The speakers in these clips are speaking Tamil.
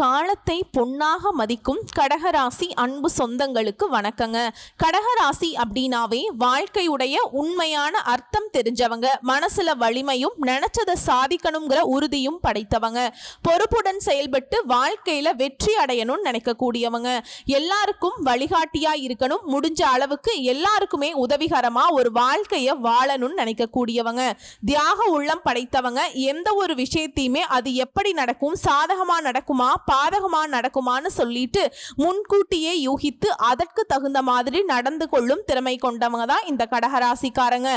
காலத்தை பொன்னாக மதிக்கும் கடகராசி அன்பு சொந்தங்களுக்கு வணக்கங்க. கடகராசி அப்படின்னாவே வாழ்க்கையுடைய உண்மையான அர்த்தம் தெரிஞ்சவங்க, மனசுல வலிமையும் நினைச்சதை சாதிக்கணுங்கிற உறுதியும் படைத்தவங்க, பொறுப்புடன் செயல்பட்டு வாழ்க்கையில வெற்றி அடையணும்னு நினைக்கக்கூடியவங்க, எல்லாருக்கும் வழிகாட்டியா இருக்கணும், முடிஞ்ச அளவுக்கு எல்லாருக்குமே உதவிகரமா ஒரு வாழ்க்கைய வாழணும்னு நினைக்கக்கூடியவங்க, தியாக உள்ளம் படைத்தவங்க. எந்த ஒரு விஷயத்தையுமே அது எப்படி நடக்கும், சாதகமா நடக்குமா பாதகமா நடக்குமான்னு சொல்லிட்டு முன்கூட்டியே யூகித்து அதற்கு தகுந்த மாதிரி நடந்து கொள்ளும் திறமை கொண்டவங்க தான் இந்த கடகராசிக்காரங்க.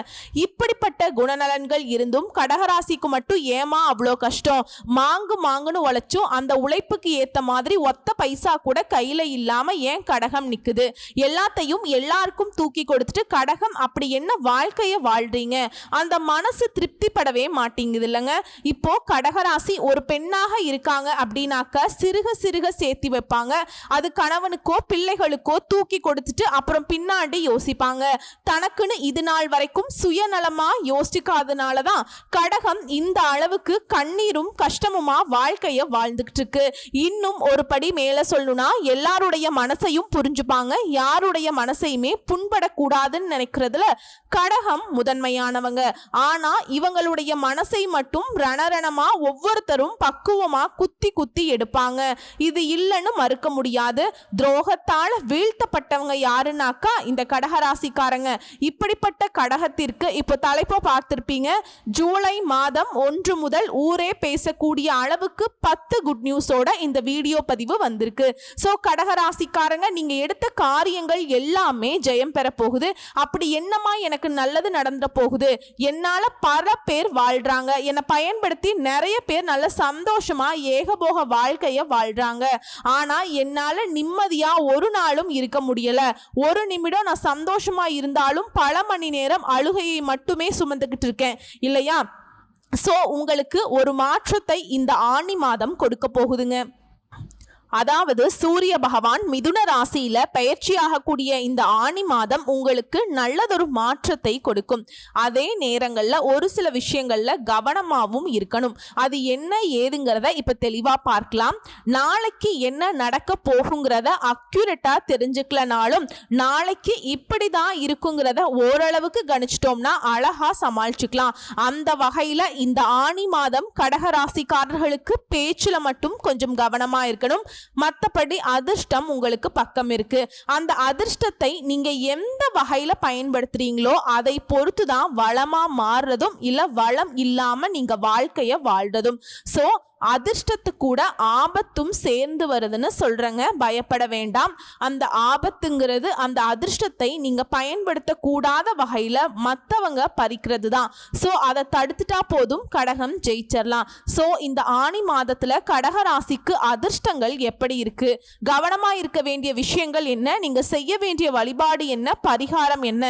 இப்படிப்பட்ட குணநலன்கள் இருந்தும் கடகராசிக்கு மட்டும் ஏமா அவ்வளோ கஷ்டம், மாங்குன்னு உழைச்சும் அந்த உழைப்புக்கு ஏத்த மாதிரி ஒத்த பைசா கூட கையில இல்லாம ஏன் கடகம் நிக்குது, எல்லாத்தையும் எல்லாருக்கும் தூக்கி கொடுத்துட்டு கடகம் அப்படி என்ன வாழ்க்கைய வாழ்றீங்க, அந்த மனசு திருப்திப்படவே மாட்டேங்குது இல்லைங்க. இப்போ கடகராசி ஒரு பெண்ணாக இருக்காங்க அப்படின்னாக்க சிறுக சிறுக சேர்த்தி வைப்பாங்க, அது கணவனுக்கோ பிள்ளைகளுக்கோ தூக்கி கொடுத்துட்டு அப்புறம் பின்னாடி யோசிப்பாங்க. தனக்குன்னு இது நாள் வரைக்கும் சுயநலமா யோசிக்காதனாலதான் கடகம் இந்த அளவுக்கு கண்ணீரும் கஷ்டமுமா வாழ்க்கைய வாழ்ந்துகிட்டு இருக்கு. இன்னும் ஒரு படி மேல சொல்லணும்னா எல்லாருடைய மனசையும் புரிஞ்சுப்பாங்க, யாருடைய மனசையுமே புண்படக்கூடாதுன்னு நினைக்கிறதுல கடகம் முதன்மையானவங்க. ஆனா இவங்களுடைய மனசை மட்டும் ரணரணமா ஒவ்வொருத்தரும் பக்குவமா குத்தி குத்தி எடுப்பாங்க. இது இல்லைன்னு மறுக்க முடியாது. துரோகத்தால் வீழ்த்தப்பட்டவங்க யாருன்னாக்கா இந்த கடகராசிக்காரங்க. இப்படிப்பட்ட கடகத்திற்கு இப்போ தலைப்பை பார்த்திருப்பீங்க, ஜூலை மாதம் 1 முதல் ஊரே பேசக்கூடிய அளவுக்கு 10 குட் நியூஸோட இந்த வீடியோ பதிவு வந்திருக்கு. ஸோ கடகராசிக்காரங்க நீங்க எடுத்த காரியங்கள் எல்லாமே ஜெயம் பெற போகுது. அப்படி என்னமா எனக்கு நல்லது நடந்த போகுது, என்னால பல பேர் வாழ்றாங்க, என்னை பயன்படுத்தி நிறைய பேர் நல்ல சந்தோஷமா ஏகபோக வாழ்க்கைய வாழ்றாங்க, ஆனா என்னால நிம்மதியா ஒரு நாளும் இருக்க முடியல, ஒரு நிமிடம் நான் சந்தோஷமா இருந்தாலும் பல மணி நேரம் அழுகையை மட்டுமே சுமந்துகிட்டு இருக்கேன் இல்லையா. சோ உங்களுக்கு ஒரு மாற்றத்தை இந்த ஆனி மாதம் கொடுக்க போகுதுங்க. அதாவது சூரிய பகவான் மிதுன ராசியில பயிற்சியாகக்கூடிய இந்த ஆனி மாதம் உங்களுக்கு நல்லதொரு மாற்றத்தை கொடுக்கும். அதே நேரங்கள்ல ஒரு சில விஷயங்கள்ல கவனமாகவும் இருக்கணும். அது என்ன ஏதுங்கிறத இப்ப தெளிவா பார்க்கலாம். நாளைக்கு என்ன நடக்க போகுங்கிறத அக்யூரேட்டா தெரிஞ்சுக்கலனாலும் நாளைக்கு இப்படிதான் இருக்குங்கிறத ஓரளவுக்கு கணிச்சிட்டோம்னா அழகா சமாளிச்சுக்கலாம். அந்த வகையில இந்த ஆனி மாதம் கடகராசிக்காரர்களுக்கு பேச்சுல மட்டும் கொஞ்சம் கவனமா இருக்கணும். மற்றபடி அதிர்ஷ்டம் உங்களுக்கு பக்கம் இருக்கு. அந்த அதிர்ஷ்டத்தை நீங்க எந்த வகையில பயன்படுத்துறீங்களோ அதை பொறுத்து தான் வளமா மாறுறதும் இல்ல வளம் இல்லாம நீங்க வாழ்க்கைய வாழ்றதும். சோ அதிர்ஷ்டத்து கூட ஆபத்தும் சேர்ந்து வருதுன்னு சொல்றேங்க, பயப்பட வேண்டாம். அந்த ஆபத்துங்கிறது அந்த அதிர்ஷ்டத்தை நீங்க பயன்படுத்த கூடாத வகையில மற்றவங்க பறிக்கிறது தான். ஸோ அதை தடுத்துட்டா போதும், கடகம் ஜெயிச்சிடலாம். ஸோ இந்த ஆனி மாதத்துல கடகராசிக்கு அதிர்ஷ்டங்கள் எப்படி இருக்கு, கவனமா இருக்க வேண்டிய விஷயங்கள் என்ன, நீங்க செய்ய வேண்டிய வழிபாடு என்ன, பரிகாரம் என்ன,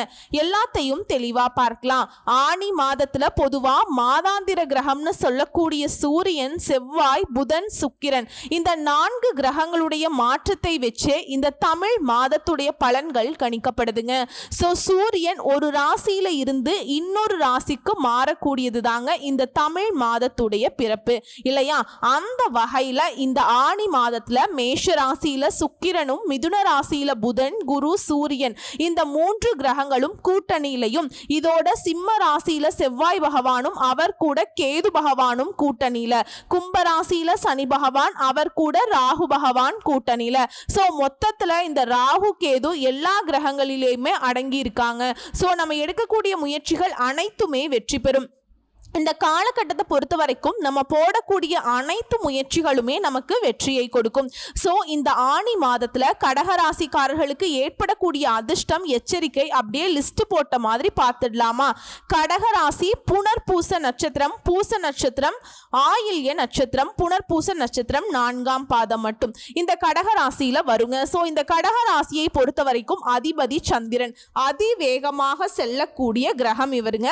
எல்லாத்தையும் தெளிவா பார்க்கலாம். ஆனி மாதத்துல பொதுவா மாதாந்திர கிரகம்னு சொல்லக்கூடிய சூரியன், செவ்வாய், புதன், சுக்கிரன் இந்த 4 கிரகங்களுடைய மாற்றத்தை வச்சு இந்த தமிழ் மாதத்துடைய பலன்கள் கணிக்கப்படுதுங்க. சோ சூரியன் ஒரு ராசியில இருந்து இன்னொரு ராசிக்கு மாறக்கூடியது தாங்க இந்த தமிழ் மாதத்துடைய பிறப்பு இல்லையா. அந்த வகையில இந்த ஆனி மாதத்துல மேஷ ராசியில சுக்கிரனும், மிதுன ராசியில புதன், குரு, சூரியன் இந்த 3 கிரகங்களும் கூட்டணியிலையும், இதோட சிம்ம ராசியில செவ்வாய் பகவானும் அவர் கூட கேது பகவானும் கூட்டணியில, கும்பராசியில சனி பகவான் அவர் கூட ராகு பகவான் கூட்டணியில. சோ மொத்தத்துல இந்த ராகு கேது எல்லா கிரகங்களிலேயுமே அடங்கி இருக்காங்க. சோ நம்ம எடுக்கக்கூடிய முயற்சிகள் அனைத்துமே வெற்றி பெறும். இந்த காலகட்டத்தை பொறுத்த வரைக்கும் நம்ம போடக்கூடிய அனைத்து முயற்சிகளுமே நமக்கு வெற்றியை கொடுக்கும். ஸோ இந்த ஆனி மாதத்துல கடகராசிக்காரர்களுக்கு ஏற்படக்கூடிய அதிர்ஷ்டம் எச்சரிக்கை அப்படியே லிஸ்ட் போட்ட மாதிரி பார்த்துடலாமா. கடகராசி புனர்பூச நட்சத்திரம், பூச நட்சத்திரம், ஆயில்ய நட்சத்திரம், புனர்பூச நட்சத்திரம் 4ஆம் பாதம் மட்டும் இந்த கடகராசியில வருங்க. ஸோ இந்த கடகராசியை பொறுத்த வரைக்கும் அதிபதி சந்திரன், அதிவேகமாக செல்லக்கூடிய கிரகம் இவருங்க.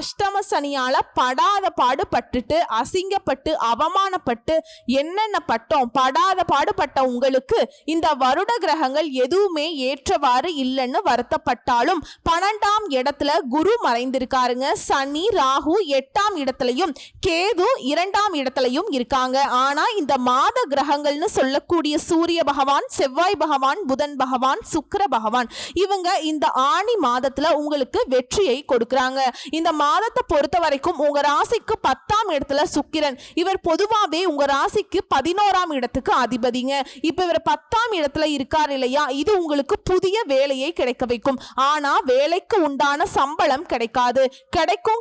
அஷ்டம சனியால படாத பாடுபட்டுட்டு அசிங்கப்பட்டு அவமானப்பட்டு என்னென்ன பட்டோம் படாத பாடுபட்ட உங்களுக்கு இந்த வருட கிரகங்கள் எதுவுமே ஏற்றவாறு இல்லைன்னு வருத்தப்பட்டாலும் 12ஆம் இடத்துல குரு மறைந்திருக்காருங்க. சனி ராகு 8ஆம் இடத்துலயும் கேது 2ஆம் இடத்துலயும் இருக்காங்க. ஆனா இந்த மாத கிரகங்கள்னு சொல்லக்கூடிய சூரிய பகவான், செவ்வாய் பகவான், புதன் பகவான், சுக்கிர பகவான் இவங்க இந்த ஆணி மாதத்துல உங்களுக்கு வெற்றியை கொடுக்கறாங்க. இந்த மாதத்தை பொறுத்த வரைக்கும் உங்க ராசிக்கு 10ஆம் இடத்துல சுக்கிரன், இவர் பொதுவாவே உங்க ராசிக்கு 11ஆம் இடத்துக்கு அதிபதிங்க. இப்ப இவர் 10ஆம் இடத்துல இருக்கார் இல்லையா, இது உங்களுக்கு புதிய வேலையை கிடைக்க வைக்கும். ஆனா வேலைக்கு உண்டான சம்பளம் கிடைக்காது.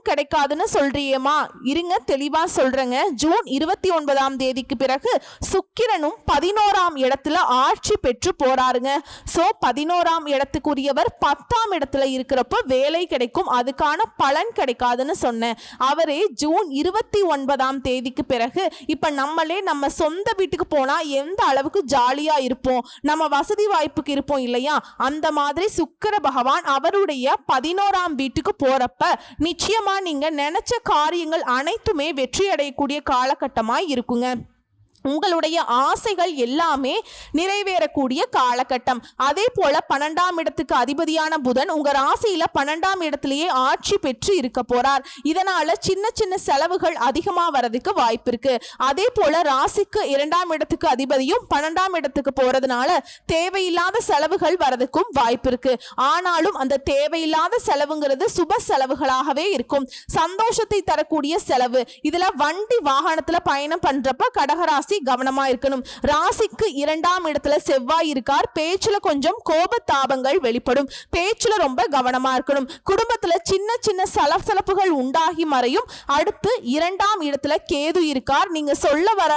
கிடைக்காதுன்னு சொல்றியேமா, இருங்க தெளிவா சொல்றேங்க. ஜூன் 29ஆம் தேதிக்கு பிறகு சுக்கிரனும் 11ஆம் இடத்துல ஆட்சி பெற்று போறாருங்க. சோ 11ஆம் இடத்துக்குரியவர் 10ஆம் இடத்துல இருக்கிறப்ப வேலை கிடைக்கும், அதுக்கான பலன் கிடைக்காதுன்னு சொன்னேன். அவரே ஜூன் 29ஆம் தேதிக்கு பிறகு இப்ப நம்மளே நம்ம சொந்த வீட்டுக்கு போனா எந்த அளவுக்கு ஜாலியா இருப்போம், நம்ம வசதி வாய்ப்புக்கு இருப்போம் இல்லையா, அந்த மாதிரி சுக்கிர பகவான் அவருடைய 11ஆம் வீட்டுக்கு போறப்ப நிச்சயமா நீங்க நினைச்ச காரியங்கள் அனைத்துமே வெற்றி அடையக்கூடிய காலகட்டமாய் இருக்குங்க. உங்களுடைய ஆசைகள் எல்லாமே நிறைவேறக்கூடிய காலகட்டம். அதே போல 12ஆம் இடத்துக்கு அதிபதியான புதன் உங்க ராசியில 12ஆம் இடத்திலேயே ஆட்சி பெற்று இருக்க போறார். இதனால சின்ன சின்ன செலவுகள் அதிகமா வரதுக்கு வாய்ப்பு இருக்கு. அதே போல ராசிக்கு 2ஆம் இடத்துக்கு அதிபதியும் 12ஆம் இடத்துக்கு போறதுனால தேவையில்லாத செலவுகள் வரதுக்கும் வாய்ப்பு இருக்கு. ஆனாலும் அந்த தேவையில்லாத செலவுங்கிறது சுப செலவுகளாகவே இருக்கும். சந்தோஷத்தை தரக்கூடிய செலவு. இதுல வண்டி வாகனத்துல பயணம் பண்றப்ப கடகராசி கவனமா இருக்கணும். ராசிக்கு 2ஆம் இடத்துல செவ்வாய் இருக்கார். பேச்சுல கொஞ்சம் கோபத்தாபங்கள் வெளிப்படும். பேச்சுல ரொம்ப கவனமா இருக்கணும். குடும்பத்துல சின்ன சின்ன சலசலப்புகள் உண்டாகி மறையும். அடுத்து 2ஆம் இடத்துல கேது இருக்கார். நீங்க சொல்ல வர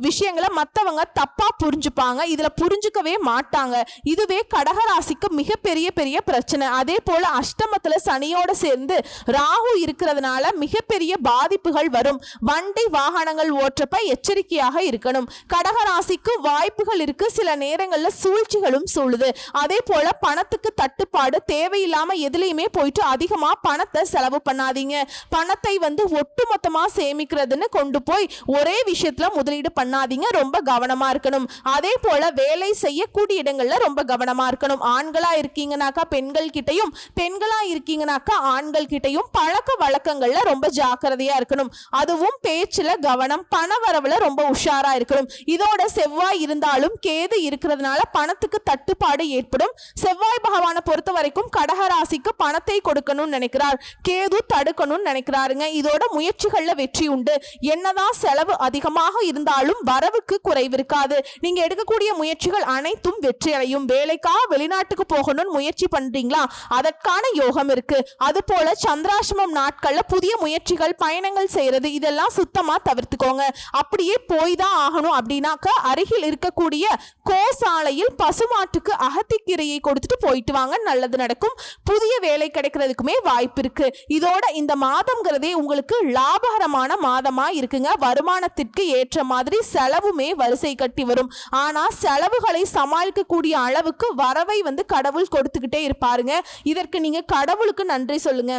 விஷயங்களை மற்றவங்க தப்பா புரிஞ்சுப்பாங்க. இதுல புரிஞ்சுக்கவே மாட்டாங்க. இதுவே கடகராசிக்கு மிகப்பெரிய பிரச்சனை. அதே போல அஷ்டமத்துல சனியோட சேர்ந்து ராகு இருக்கிறதுனால மிகப்பெரிய பாதிப்புகள் வரும். வண்டி வாகனங்கள் ஓட்டுறப்ப எச்சரிக்கையாக இருக்கணும். கடகராசிக்கு வாய்ப்புகள் இருக்கு, சில நேரங்கள்ல சூழ்ச்சிகளும் சூழுது. அதே போல பணத்துக்கு தட்டுப்பாடு. தேவையில்லாம எதுலையுமே போயிட்டு அதிகமா பணத்தை செலவு பண்ணாதீங்க. பணத்தை ஒட்டுமொத்தமா சேமிக்கிறதுன்னு கொண்டு போய் ஒரே விஷயத்துல முதலீடு பண்ணாதீங்க. ரொம்ப கவனமா இருக்கணும். அதே போல வேலை செய்யக்கூடிய இடங்கள்ல ரொம்ப கவனமா இருக்கணும். ஆண்களா இருக்கீங்கனாக்கா பெண்கள் கிட்டையும், பெண்களா இருக்கீங்கனாக்கா ஆண்கள் கிட்டையும் பழக்க வழக்கங்கள்ல ரொம்ப ஜாக்கிரதையா இருக்கணும். அதுவும் பேச்சுல கவனம், பண வரவுல ரொம்ப உஷாரா இருக்கணும். இதோட செவ்வாய் இருந்தாலும் கேது இருக்கிறதுனால பணத்துக்கு தட்டுப்பாடு ஏற்படும். செவ்வாய் பகவானை பொறுத்த வரைக்கும் கடகராசிக்கு பணத்தை கொடுக்கணும்னு நினைக்கிறார், கேது தடுக்கணும்னு நினைக்கிறாருங்க. இதோட முயற்சிகள்ல வெற்றி உண்டு. என்னதான் செலவு அதிகமாக இருந்தாலும் வரவுக்கு குறைவு இருக்காது. நீங்க எடுக்கக்கூடிய முயற்சிகள் அனைத்தும் வெற்றி அடையும். வேலைக்காக வெளிநாட்டுக்கு போகணும்னு முயற்சி பண்றீங்களா, அதற்கான யோகம் இருக்கு. அது போல சந்திராசிரமம் நாட்கள்ல புதிய முயற்சிகள், பயணங்கள் செய்யறது இதெல்லாம் சுத்தமா தவிர்த்துக்கோங்க. அப்படியே போய் தான் ஆகணும் அப்படின்னாக்க அருகில் இருக்கக்கூடிய கோசாலையில் பசுமாட்டுக்கு அகத்திக்கீரையை கொடுத்துட்டு போயிட்டு வாங்க, நல்லது நடக்கும். புதிய வேலை கிடைக்கிறதுக்குமே வாய்ப்பு இருக்கு. இதோட இந்த மாதம்ங்கிறதே உங்களுக்கு லாபகரமான மாதமா இருக்குங்க. வருமானத்திற்கு ஏற்ற மாதிரி செலவுமே வரிசை கட்டி வரும். ஆனா செலவுகளை சமாளிக்கக்கூடிய அளவுக்கு வரவை கடவுள் கொடுத்துக்கிட்டே இருப்பாருங்க. இதற்கு நீங்க கடவுளுக்கு நன்றி சொல்லுங்க.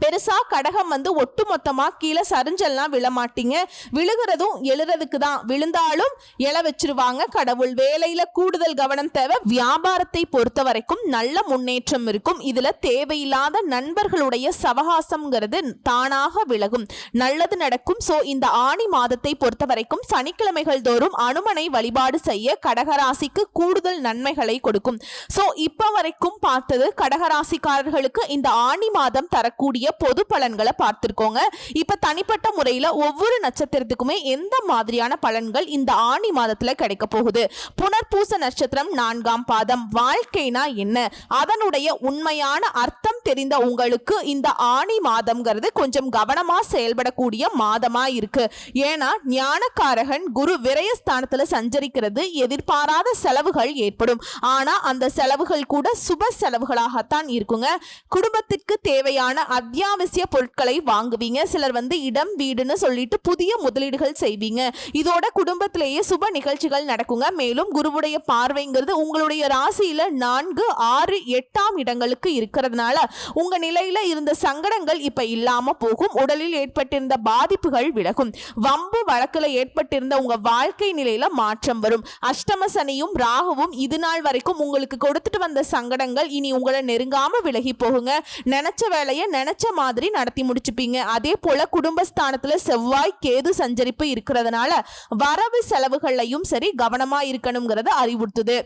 பெருசா கடகம் ஒட்டுமொத்தமா கீழே சரிஞ்செல்லாம் விழமாட்டீங்க. விழுகிறதும் எழுறதுக்கு தான். விழுந்தாலும் எழ வச்சிருவாங்க கடவுள். வேலையில கூடுதல் கவனம் தேவை. வியாபாரத்தை பொறுத்த வரைக்கும் நல்ல முன்னேற்றம் இருக்கும். இதுல தேவையில்லாத நண்பர்களுடைய சவகாசம்ங்கிறது தானாக விலகும், நல்லது நடக்கும். சோ இந்த ஆணி மாதத்தை பொறுத்த வரைக்கும் சனிக்கிழமைகள் தோறும் அனுமனை வழிபாடு செய்ய கடகராசிக்கு கூடுதல் நன்மைகளை கொடுக்கும். சோ இப்ப வரைக்கும் பார்த்தது கடகராசிக்காரர்களுக்கு இந்த ஆணி மாதம் தரக்கூடிய பொது பலன்களை பார்த்திருக்கோங்க. இப்ப தனிப்பட்ட முறையில ஒவ்வொரு நட்சத்திரத்துக்குமே எந்த மாதிரியான பலன்கள் இந்த ஆணி மாதத்துல கிடைக்க போகுது. புனர்பூச நட்சத்திரம் 4ஆம் பாதம். வாழ்க்கைனா என்ன, அதனுடைய உண்மையான அர்த்தம் தெரிந்த உங்களுக்கு இந்த ஆணி மாதம்ங்கிறது கொஞ்சம் கவனமா செயல்படக்கூடிய மாதமா இருக்கு. ஏன்னா ஞானக்காரகன் குரு விரயஸ்தானத்துல சஞ்சரிக்கிறது. எதிர்பாராத செலவுகள் ஏற்படும். ஆனா அந்த செலவுகள் கூட சுப செலவுகளாகத்தான் இருக்குங்க. குடும்பத்திற்கு தேவையான அத்தியாவசிய பொருட்களை வாங்குவீங்க. சிலர் இடம் வீடுன்னு சொல்லிட்டு புதிய முதலீடுகள் செய்வீங்க. இதோட குடும்பத்திலேயே சுப நிகழ்ச்சிகள் நடக்குங்க. மேலும் குருவுடைய பார்வைங்கிறது உங்களுடைய ராசியில 4, 6, 8ஆம் இடங்களுக்கு இருக்கிறதுனால உங்க நிலையில இருந்த சங்கடங்கள் இப்ப இல்லாம போகும். உடலில் ஏற்பட்டிருந்த பாதிப்புகள் விலகும். வம்பு வழக்குல ஏற்பட்டிருந்த உங்க வாழ்க்கை நிலையில மாற்றம் வரும். அஷ்டம சனியும் ராகுவும் இது நாள் வரைக்கும் உங்களுக்கு கொடுத்துட்டு வந்த சங்கடங்கள் இனி உங்களை நெருங்காம விலகி போகுங்க. நினைச்ச வேலையை நினைச்ச மாதிரி நடத்தி முடிச்சுப்பீங்க. அதே போல குடும்பஸ்தானத்துல செவ்வாய் கேது சஞ்சரிப்பு இருக்கிறதுனால வரவு செலவுகள்லையும் சரி கவனமா இருக்கணுங்கிறத அறிவுறுத்துது.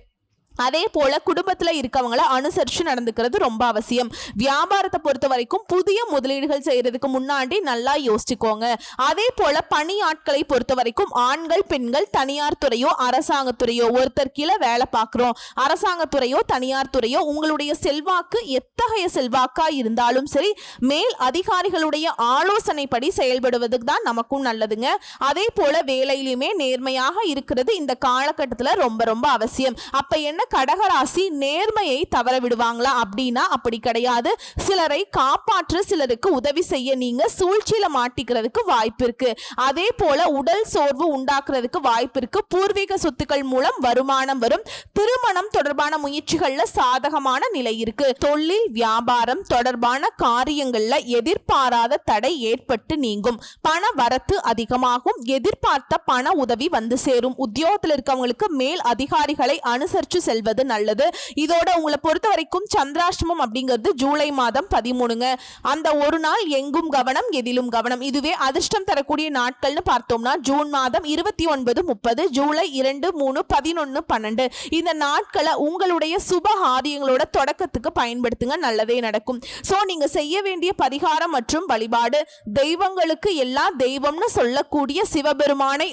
அதே போல குடும்பத்துல இருக்கவங்கள அனுசரிச்சு நடந்துக்கிறது ரொம்ப அவசியம். வியாபாரத்தை பொறுத்த வரைக்கும் புதிய முதலீடுகள் செய்யறதுக்கு முன்னாடி நல்லா யோசிச்சுக்கோங்க. அதே போல பணி ஆட்களை பொறுத்த வரைக்கும் ஆண்கள் பெண்கள் தனியார் துறையோ அரசாங்கத்துறையோ ஒருத்தர் கீழே வேலை பார்க்கிறோம். அரசாங்கத்துறையோ தனியார் துறையோ உங்களுடைய செல்வாக்கு எத்தகைய செல்வாக்கா இருந்தாலும் சரி மேல் அதிகாரிகளுடைய ஆலோசனைப்படி செயல்படுவதுக்கு தான் நமக்கும் நல்லதுங்க. அதே போல வேலையிலுமே நேர்மையாக இருக்கிறது இந்த காலகட்டத்துல ரொம்ப ரொம்ப அவசியம். அப்ப என்ன கடகராசி நேர்மையை தவற விடுவாங்களா அப்படின்னா அப்படி கிடையாது. சிலரை காப்பாற்ற சிலருக்கு உதவி செய்ய நீங்க சூழ்ச்சியில மாட்டிக்கிறதுக்கு வாய்ப்பு இருக்கு. அதே போல உடல் சோர்வு உண்டாக்குறதுக்கு வாய்ப்பு இருக்கு. பூர்வீக சொத்துக்கள் மூலம் வருமானம் வரும். திருமணம் தொடர்பான முயற்சிகள்ல சாதகமான நிலை இருக்கு. தொழில் வியாபாரம் தொடர்பான காரியங்கள்ல எதிர்பாராத தடை ஏற்பட்டு நீங்கும். பண வரத்து அதிகமாகும். எதிர்பார்த்த பண உதவி வந்து சேரும். உத்தியோகத்தில் இருக்கவங்களுக்கு மேல் அதிகாரிகளை அனுசரிச்சு செல்வது நல்லது. இதோட உங்களை பொறுத்த வரைக்கும் சந்திராஷ்டமம் அப்படிங்கிறது ஜூலை மாதம் 13ங்க. அந்த ஒரு நாள் எங்கும் கவனம் எதிலும் கவனம். இதுவே அதிர்ஷ்டம் தரக்கூடிய நாட்கள்னு பார்த்தோம்னா ஜூன் மாதம் 29, 30, ஜூலை 2, 3, 11, 12 இந்த நாட்களை உங்களுடைய சுப காரியங்களோட தொடக்கத்துக்கு பயன்படுத்துங்க. நல்லதே நடக்கும். சோ நீங்க செய்ய வேண்டிய பரிகாரம் மற்றும் வழிபாடு தெய்வங்களுக்கு எல்லா தெய்வம்னு சொல்லக்கூடிய சிவபெருமானை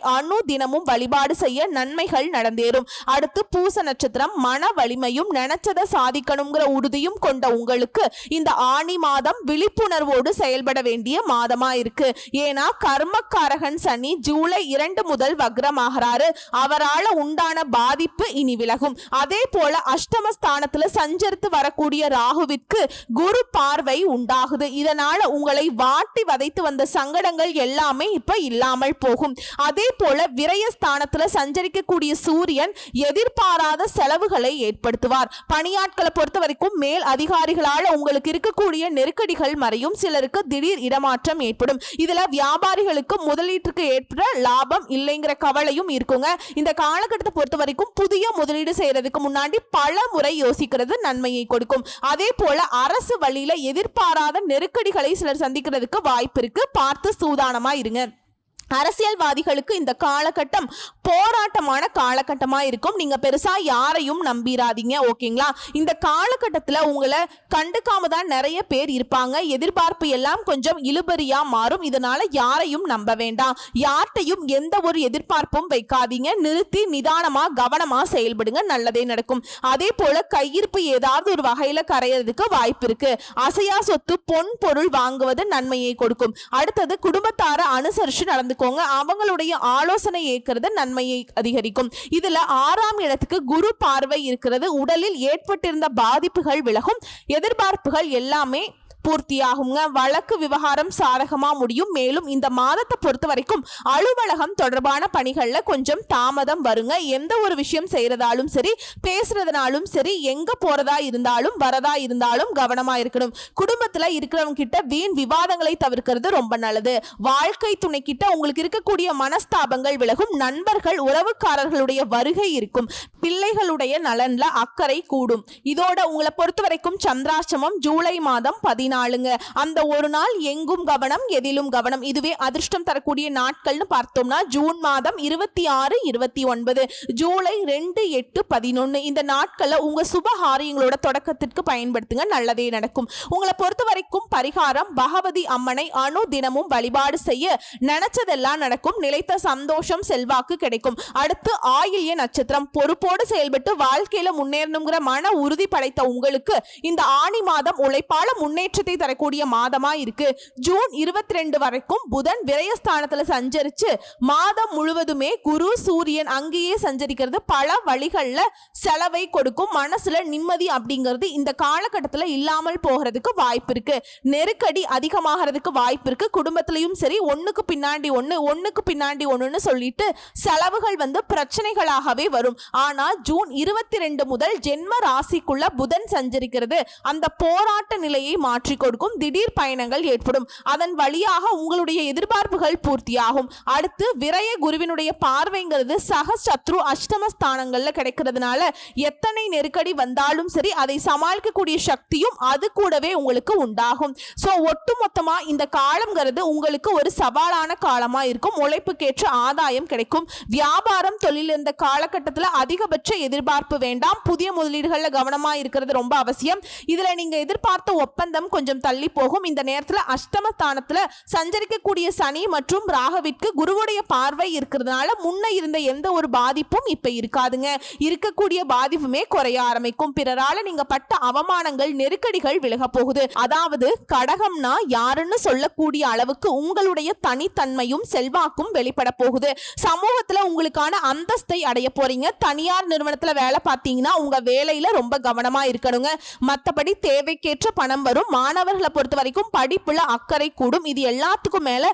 தினமும் வழிபாடு செய்ய நன்மைகள் நடந்தேறும். அடுத்து பூச நட்சத்திரம் மன வலிமையும் நினைச்சதை சாதிக்கணுங்கிற உறுதியும் கொண்ட உங்களுக்கு இந்த ஆனி மாதம் விழிப்புணர்வோடு செயல்பட வேண்டிய மாதமா இருக்கு. ஏன்னா கர்மக்காரகன் சனி ஜூலை 2 முதல் வக்ரமாகிறாரு. அவரால் உண்டான பாதிப்பு இனி விலகும். அதே போல அஷ்டமஸ்தானத்துல சஞ்சரித்து வரக்கூடிய ராகுவிற்கு குரு பார்வை உண்டாகுது. இதனால உங்களை வாட்டி வதைத்து வந்த சங்கடங்கள் எல்லாமே இப்ப இல்லாமல் போகும். அதே போல விரயஸ்தானத்துல சஞ்சரிக்கக்கூடிய சூரியன் எதிர்பாராத செலவுகளை ஏற்படுத்துவார். பணியாட்களை பொறுத்த வரைக்கும் மேல் அதிகாரிகளால் உங்களுக்கு இருக்கக்கூடிய நெருக்கடிகள் மறையும். சிலருக்கு திடீர் இடமாற்றம் ஏற்படும். இதுல வியாபாரிகளுக்கு முதலீட்டுக்கு ஏற்பட லாபம் இல்லைங்கிற கவலையும் இருக்குங்க. இந்த காலகட்டத்தை பொறுத்த வரைக்கும் புதிய முதலீடு செய்யறதுக்கு முன்னாடி பல முறை யோசிக்கிறது நன்மையை கொடுக்கும். அதே போல அரசு வழியில எதிர்பாராத நெருக்கடிகளை சிலர் சந்திக்கிறதுக்கு வாய்ப்பு இருக்கு. பார்த்து சூதானமா இருங்க. அரசியல்வாதிகளுக்கு இந்த காலகட்டம் போராட்டமான காலகட்டமா இருக்கும். நீங்க பெருசா யாரையும் நம்பிராதீங்க. ஓகேங்களா? இந்த காலகட்டத்துல உங்களை கண்டுக்காம தான் நிறைய பேர் இருப்பாங்க. எதிர்பார்ப்பு எல்லாம் கொஞ்சம் இழுபறியா மாறும். இதனால யாரையும் நம்ப வேண்டாம். யார்கிட்டையும் எந்த ஒரு எதிர்பார்ப்பும் வைக்காதீங்க. நிறுத்தி நிதானமா கவனமா செயல்படுங்க. நல்லதே நடக்கும். அதே போல கையிருப்பு ஏதாவது ஒரு வகையில கரையிறதுக்கு வாய்ப்பு இருக்கு. அசையா சொத்து பொன் பொருள் வாங்குவது நன்மையை கொடுக்கும். அடுத்தது குடும்பத்தார அனுசரிச்சு நடந்துக்கோங்க. அவங்களுடைய ஆலோசனை ஏற்கிறது நன்மையை அதிகரிக்கும். இதுல 6ஆம் இடத்துக்கு குரு பார்வை இருக்கிறது. உடலில் ஏற்பட்டிருந்த பாதிப்புகள் விலகும். எதிர்பார்ப்புகள் எல்லாமே பூர்த்தியாகுங்க. வழக்கு விவகாரம் சாதகமா முடியும். மேலும் இந்த மாதத்தை பொறுத்த வரைக்கும் அலுவலகம் தொடர்பான பணிகள்ல கொஞ்சம் தாமதம் வருங்க. எந்த ஒரு விஷயம் செய்யறதாலும் சரி பேசுறதுனாலும் சரி எங்க போறதா இருந்தாலும் வரதா இருந்தாலும் கவனமா இருக்கணும். குடும்பத்துல இருக்கிறவங்க கிட்ட வீண் விவாதங்களை தவிர்க்கிறது ரொம்ப நல்லது. வாழ்க்கை துணை கிட்ட உங்களுக்கு இருக்கக்கூடிய மனஸ்தாபங்கள் விலகும். நண்பர்கள் உறவுக்காரர்களுடைய வருகை இருக்கும். பிள்ளைகளுடைய நலன்ல அக்கறை கூடும். இதோட உங்களை பொறுத்த வரைக்கும் சந்திராஷ்டமம் ஜூலை மாதம் 14 அந்த ஒரு நாள் எங்கும் கவனம் எதிலும் கவனம். இதுவே அதிர்ஷ்டம் தரக்கூடிய நாட்கள்னு பார்த்தோம்னா ஜூன் மாதம் 26, 29, ஜூலை 2, 8, 11 இந்த நாட்கள்ல உங்க சுப காரியங்களோட தொடக்கத்திற்கு பயன்படுத்துங்க. நல்லதே நடக்கும். உங்களை பொறுத்த வரைக்கும் பரிகாரம் பகவதி அம்மனை தினமும் வழிபாடு செய்ய நினைச்சதெல்லாம் நடக்கும். நிலைத்த சந்தோஷம் செல்வாக்கு கிடைக்கும். அடுத்து ஆயில்ய நட்சத்திரம் பொறுப்போடு செயல்பட்டு வாழ்க்கையில முன்னேறணுங்கிற மன உறுதி படைத்த உங்களுக்கு இந்த ஆனி மாதம் உழைப்பால முன்னேற்ற சந்தோஷத்தை தரக்கூடிய மாதமா இருக்கு. ஜூன் 22 வரைக்கும் புதன் விரயஸ்தானத்துல சஞ்சரிச்சு மாதம் முழுவதுமே குரு சூரியன் அங்கேயே சஞ்சரிக்கிறது பல வழிகள்ல செலவை கொடுக்கும். மனசுல நிம்மதி அப்படிங்கிறது இந்த காலகட்டத்துல இல்லாமல் போகிறதுக்கு வாய்ப்பு இருக்கு. நெருக்கடி அதிகமாகிறதுக்கு வாய்ப்பு இருக்கு. குடும்பத்திலையும் சரி ஒண்ணுக்கு பின்னாடி ஒண்ணுன்னு சொல்லிட்டு செலவுகள் பிரச்சனைகளாகவே வரும். ஆனா ஜூன் 22 முதல் ஜென்ம ராசிக்குள்ள புதன் சஞ்சரிக்கிறது அந்த போராட்ட நிலையை மாற்றி கொடுக்கும். திடீர் பயணங்கள் ஏற்படும். அதன் வழியாக உங்களுடைய எதிர்பார்ப்புகள் பூர்த்தியாகும். அடுத்து விரய குருவினுடைய பார்வைங்கிறது சக சத்ரு அஷ்டம ஸ்தானங்கள்ல கிடைக்கிறதுனால எத்தனை நெருக்கடி வந்தாலும் சரி அதை சமாளிக்கக்கூடிய சக்தியும் அது கூடவே உங்களுக்கு உண்டாகும். சோ ஒட்டுமொத்தமா இந்த காலம்ங்கிறது உங்களுக்கு ஒரு சவாலான காலமா இருக்கும். உழைப்புக்கேற்ற ஆதாயம் கிடைக்கும். வியாபாரம் தொழில் இந்த காலகட்டத்தில் அதிகபட்ச எதிர்பார்ப்பு வேண்டாம். புதிய முதலீடுகள்ல கவனமா இருக்கிறது ரொம்ப அவசியம். இதுல நீங்க எதிர்பார்த்த ஒப்பந்தம் கொஞ்சம் தள்ளி போகும். இந்த நேரத்தில் அஷ்டமஸ்தானத்துல சஞ்சரிக்கக்கூடிய சனி மற்றும் ராகுவிற்கு குருவுடைய பார்வை இருக்கிறதுனால முன்ன இருந்த எந்த ஒரு பாதிப்பும் இப்ப இருக்காதுங்க. இருக்கக்கூடிய பாதிப்புமே குறைய ஆரம்பிக்கும். பிறரால நீங்க பட்ட அவமானங்கள் நெருக்கடிகள் விலக போகுது. அதாவது கடகம்னா யாருன்னு சொல்லக்கூடிய அளவுக்கு உங்களுடைய தனித்தன்மையும் செல்வாக்கும் வெளிப்பட போகுது. சமூகத்துல உங்களுக்கான அந்தஸ்தை அடைய போறீங்க. தனியார் நிறுவனத்துல வேலை பார்த்தீங்கன்னா உங்க வேலையில ரொம்ப கவனமா இருக்கணுங்க. மற்றபடி தேவைக்கேற்ற பணம் வரும். மாணவர்களை பொறுத்த வரைக்கும் படிப்புல அக்கறை கூடும். இது எல்லாத்துக்கும் மேல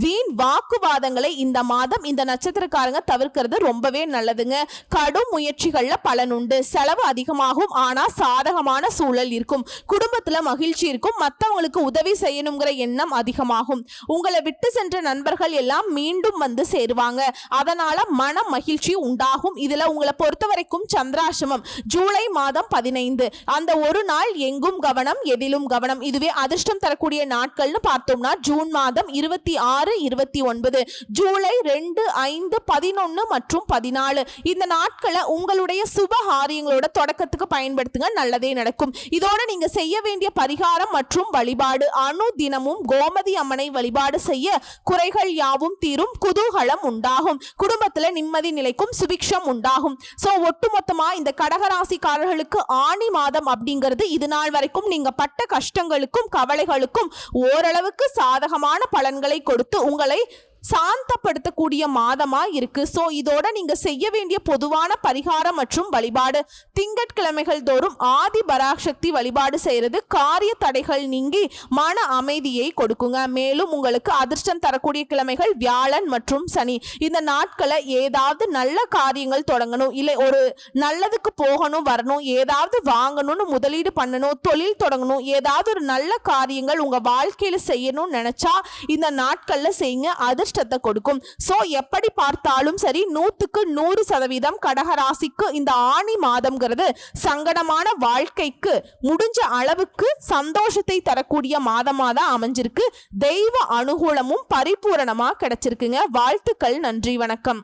வீண் வாக்குவாதங்களை இந்த மாதம் இந்த நட்சத்திரக்காரங்க தவிர்க்கிறது ரொம்பவே நல்லதுங்க. கடும் முயற்சிகள்ல பலன் உண்டு. செலவு அதிகமாகும். ஆனா சாதகமான சூழல் இருக்கும். குடும்பத்துல மகிழ்ச்சி இருக்கும். மற்றவங்களுக்கு உதவி செய்யணுங்கிற எண்ணம் அதிகமாகும். உங்களை விட்டு சென்ற நண்பர்கள் எல்லாம் மீண்டும் சேருவாங்க. அதனால மன மகிழ்ச்சி உண்டாகும். இதுல உங்களை பொறுத்த வரைக்கும் சந்திராசிரமம் ஜூலை மாதம் 15 அந்த ஒரு நாள் எங்கும் கவனம் எதிலும் கவனம். இதுவே அதிர்ஷ்டம் தரக்கூடிய நாட்கள்னு பார்த்தோம்னா ஜூன் மாதம் 26, 29, ஜூலை 2, 5, 11 மற்றும் 14 இந்த நாட்களை உங்களுடைய சுபகாரியங்களோட தொடக்கத்துக்கு பயன்படுத்துங்க. நல்லதே நடக்கும். இதோட நீங்க செய்ய வேண்டிய பரிகாரம் மற்றும் வழிபாடு அணு தினமும் கோமதி அம்மனை வழிபாடு செய்ய குறைகள் யாவும் தீரும். குதூகலம் உண்டாகும். குடும்பத்துல நிம்மதி நிலைக்கும். சுபிக்ஷம் உண்டாகும். சோ ஒட்டுமொத்தமா இந்த கடகராசிக்காரர்களுக்கு ஆணி மாதம் அப்படிங்கிறது இது நாள் வரைக்கும் நீங்க பட்ட கஷ்டங்களுக்கும் கவலைகளுக்கும் ஓரளவுக்கு சாதகமான பலன்களை கொடுத்து உங்களை சாந்தப்படுத்தக்கூடிய மாதமா இருக்கு. சோ இதோட நீங்க செய்ய வேண்டிய பொதுவான பரிகாரம் மற்றும் வழிபாடு திங்கட்கிழமைகள் தோறும் ஆதி பராசக்தி வழிபாடு செய்யறது காரிய தடைகள் நீங்கி மன அமைதியை கொடுக்குங்க. மேலும் உங்களுக்கு அதிர்ஷ்டம் தரக்கூடிய கிழமைகள் வியாழன் மற்றும் சனி. இந்த நாட்களை ஏதாவது நல்ல காரியங்கள் தொடங்கணும், இல்லை ஒரு நல்லதுக்கு போகணும் வரணும், ஏதாவது வாங்கணும்னு முதலீடு பண்ணணும், தொழில் தொடங்கணும், ஏதாவது ஒரு நல்ல காரியங்கள் உங்க வாழ்க்கையில செய்யணும்னு நினைச்சா இந்த நாட்கள்ல செய்யுங்க. அதிர்ஷ்டத்தை கொடுக்கும். சோ எப்படி பார்த்தாலும் சரி 100க்கு 100% கடகராசிக்கு இந்த ஆணி மாதம்ங்கிறது சங்கடமான வாழ்க்கைக்கு முடிஞ்ச அளவுக்கு சந்தோஷத்தை தரக்கூடிய மாதமா தான் அமைஞ்சிருக்கு. தெய்வ அனுகூலமும் பரிபூரணமா கிடைச்சிருக்குங்க. வாழ்த்துக்கள். நன்றி. வணக்கம்.